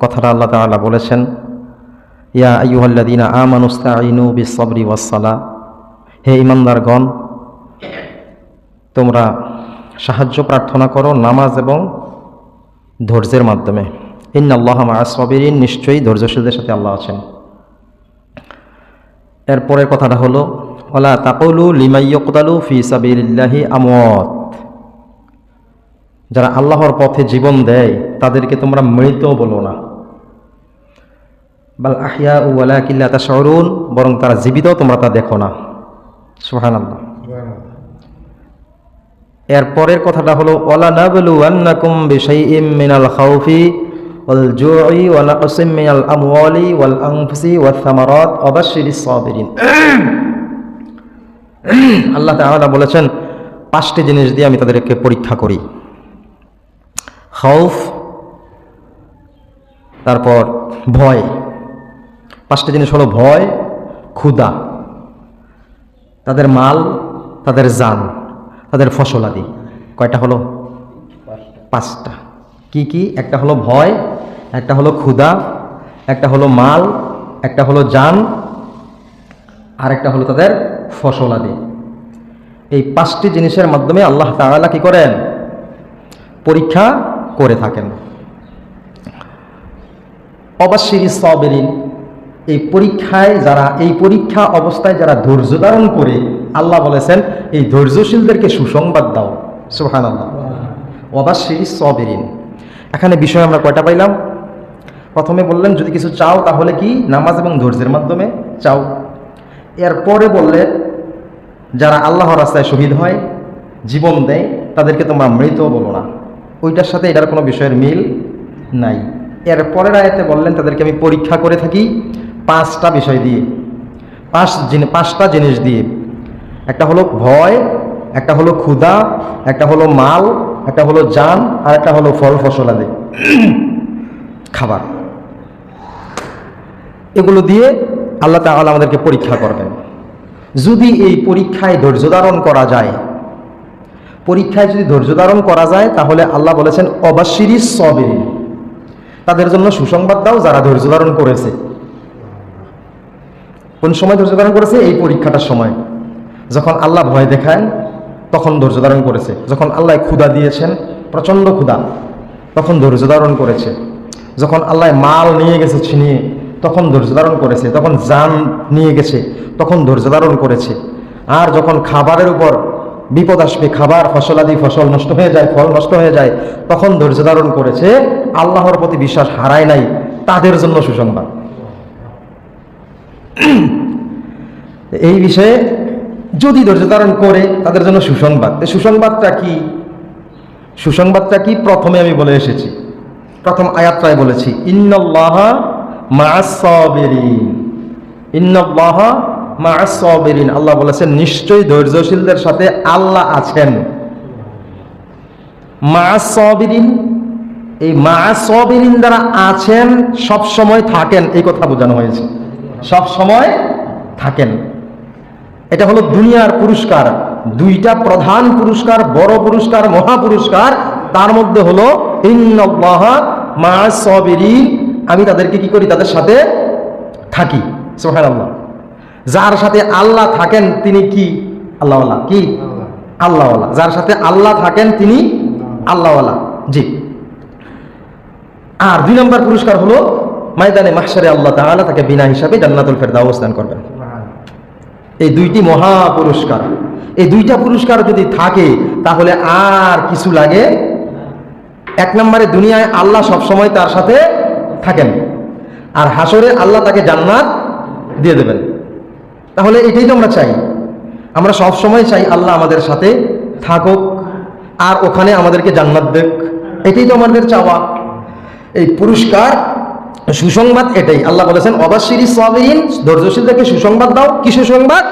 কথাটা আল্লাহ তাআলা বলেছেন, ইয়া আইয়ুহাল্লাযীনা আমানুস্তাঈনু বিস-সাবরি ওয়াস-সালাহ, হে ঈমানদারগণ তোমরা সাহায্য প্রার্থনা করো নামাজ এবং ধৈর্যের মাধ্যমে। ইন্নাল্লাহা মা'আস-সাবিরিন, নিশ্চয়ই ধৈর্যশীলদের সাথে আল্লাহ আছেন। এরপরের কথাটা হলো ওয়ালা তাকুলু লিমান ইউকতালু ফি সাবিলিল্লাহি আমওয়াত, যারা আল্লাহর পথে জীবন দেয় তাদেরকে তোমরা মৃত বলো না, বাল আহইয়াউ ওয়ালাকিন লা তাশউরুন, বরং তারা জীবিত তোমরা তা দেখো না। সুবহানাল্লাহ। এরপরের কথাটা হলো ওয়ালা নাবলুওয়ান্নাকুম বিশাইইম মিনাল খাউফি ওয়াল জুই ওয়া নাকসিম মিনাল আমওয়ালি ওয়াল আনফুসি ওয়াস সামারাত ওয়া বাশশিরিস সাবিরিন। আল্লাহ তাআলা বলেছেন 5টি জিনিস দিয়ে আমি তাদেরকে পরীক্ষা করি। খাউফ, তারপর ভয়। 5টি জিনিস হলো ভয়, ক্ষুধা, তাদের মাল, তাদের জান, তাদের ফসলাদি। কয়টা হলো? 5টা। কি কি? একটা হলো ভয়, একটা হলো ক্ষুধা, একটা হলো মাল, একটা হলো জান, আর একটা হলো তাদের ফসলাদি। এই 5টি জিনিসের মাধ্যমে আল্লাহ তাআলা কি করেন? পরীক্ষা করে থাকেন। ওয়াবাশশিরিস সাবিরিন, এই পরীক্ষায় যারা, এই পরীক্ষা অবস্থায় যারা ধৈর্য ধারণ করে, আল্লাহ বলেছেন এই ধৈর্যশীলদেরকে সুসংবাদ দাও। সুবহানাল্লাহ। ওয়াবাশশিরিস সাবিরিন, এখানে বিষয় আমরা কয়টা পাইলাম? প্রথমে বললেন যদি কিছু চাও তাহলে কি? নামাজ এবং ধৈর্যের মাধ্যমে চাও। এরপরে বললেন যারা আল্লাহর রাস্তায় শহীদ হয়, জীবন দেয়, তাদেরকে তোমরা মৃত বলো না। ওইটার সাথে এটার কোনো বিষয়ের মিল নাই। এরপরের আয়াতে বললেন তাদেরকে আমি পরীক্ষা করে থাকি 5টা বিষয় দিয়ে, 5টা জিনিস দিয়ে। একটা হলো ভয়, একটা হলো ক্ষুধা, একটা হলো মাল, একটা হলো জান, আর একটা হলো ফল ফসলাদি, খাবার। এগুলো দিয়ে আল্লাহ তাআলা আমাদেরকে পরীক্ষা করবেন। যদি এই পরীক্ষায় ধৈর্য ধারণ করা যায়, পরীক্ষায় যদি ধৈর্য ধারণ করা যায়, তাহলে আল্লাহ বলেছেন ওয়াবাশশিরিস সাবিরিন, তাদের জন্য সুসংবাদ দাও যারা ধৈর্য ধারণ করেছে। কোন সময় ধৈর্য ধারণ করেছে? এই পরীক্ষাটার সময়। যখন আল্লাহ ভয় দেখান তখন ধৈর্য ধারণ করেছে, যখন আল্লাহ ক্ষুধা দিয়েছেন, প্রচণ্ড ক্ষুধা, তখন ধৈর্য ধারণ করেছে, যখন আল্লাহ মাল নিয়ে গেছে ছিনিয়ে তখন ধৈর্য ধারণ করেছে, তখন জান নিয়ে গেছে তখন ধৈর্য ধারণ করেছে, আর যখন খাবারের উপর বিপদ আসবে, খাবার ফসলাদি, ফসল নষ্ট হয়ে যায়, ফল নষ্ট হয়ে যায়, তখন ধৈর্য ধারণ করেছে। আল্লাহর প্রতি বিশ্বাস হারায় নাই, তাদের জন্য সুসংবাদ। এই বিষয়ে যদি ধৈর্য ধারণ করে তাদের জন্য সুসংবাদ। সুসংবাদটা কি? সুসংবাদটা কি? প্রথমে আমি বলে এসেছি, প্রথম আয়াতটায় বলেছি ইন্নাল্লাহা মা'আস সাবিরিন। ইন্নাল্লাহা মা'আস সাবিরিন, আল্লাহ বলেছেন নিশ্চয়ই ধৈর্যশীলদের সাথে আল্লাহ আছেন। মা'আস সাবিরিন, এই মা'আস সাবিরিন দ্বারা আছেন, সব সময় থাকেন, এই কথা বোঝানো হয়েছে। সব সময় থাকেন, এটা হলো দুনিয়ার পুরস্কার। 2টা প্রধান পুরস্কার, বড় পুরস্কার, মহা পুরস্কার। তার মধ্যে হলো ইন্নাল্লাহা মা'আস সাবিরিন, আমি তাদেরকে কি করি? তাদের সাথে থাকি। সুবহানাল্লাহ। যার সাথে আল্লাহ থাকেন তিনি কি? আল্লাহওয়ালা। কি? আল্লাহওয়ালা। যার সাথে আল্লাহ থাকেন তিনি আল্লাহওয়ালা। জি। আর 2 নম্বর পুরস্কার হলো ময়দানে মাহশারে আল্লাহ তাআলা তাকে বিনা হিসাবে জান্নাতুল ফেরদাউস দান করবেন। এই 2টি মহা পুরস্কার, এই 2টা পুরস্কার যদি থাকে তাহলে আর কিছু লাগে। 1 নম্বরে দুনিয়ায় আল্লাহ সবসময় তার সাথে থাকেন, আর হাসরে আল্লাহ তাকে জান্নাত দিয়ে দেবেন। তাহলে এটাই তো আমরা চাই। আমরা সব সময় চাই আল্লাহ আমাদের সাথে থাকুক আর ওখানে আমাদেরকে জান্নাত দেখ, এটাই তো আমাদের চাওয়া। এই পুরস্কার, সুসংবাদ এটাই। আল্লাহ বলেছেন ওয়াবাশশিরিস সাবিরিন, ধৈর্যশীলদেরকে সুসংবাদ দাও। কি সুসংবাদ?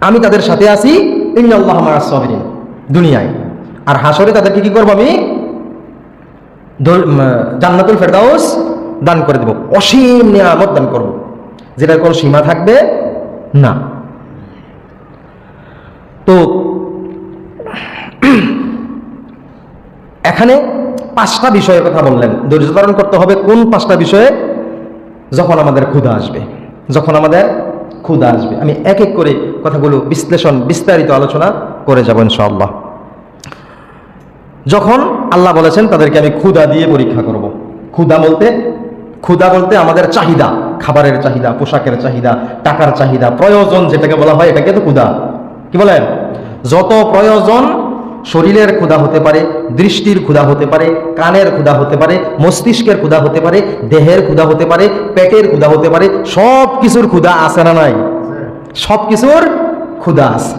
আমি তাদের সাথে আছি, ইন্নাল্লাহা মা'আস সাবিরিন, দুনিয়ায়। আর হাসরে তাদেরকে কি করব? আমি জান্নাতুল ফেরদাউস দান করে দেব, অসীম নিয়ামত দান করব, যেটার কোনো সীমা থাকবে না। তো এখানে 5টা বিষয়ের কথা বললেন। ধৈর্য ধারণ করতে হবে কোন 5টা বিষয়ে? যখন আমাদের ক্ষুধা আসবে, যখন আমাদের ক্ষুধা আসবে। আমি এক এক করে কথাগুলো বিশ্লেষণ, বিস্তারিত আলোচনা করে যাব ইনশাআল্লাহ। যখন আল্লাহ বলেছেন তাদেরকে আমি ক্ষুধা দিয়ে পরীক্ষা করব। ক্ষুধা বলতে আমাদের চাহিদা, খাবারের চাহিদা, পোশাকের চাহিদা, টাকার চাহিদা, প্রয়োজন যেটাকে বলা হয়, এটাকে তো ক্ষুধা কি বলেন? যত প্রয়োজন, শরীরের ক্ষুধা হতে পারে, দৃষ্টির ক্ষুধা হতে পারে, কানের ক্ষুধা হতে পারে, মস্তিষ্কের ক্ষুধা হতে পারে, দেহের ক্ষুধা হতে পারে, পেটের ক্ষুধা হতে পারে, সব কিছুর ক্ষুধা আছে না নাই? সব কিছুর ক্ষুধা আছে।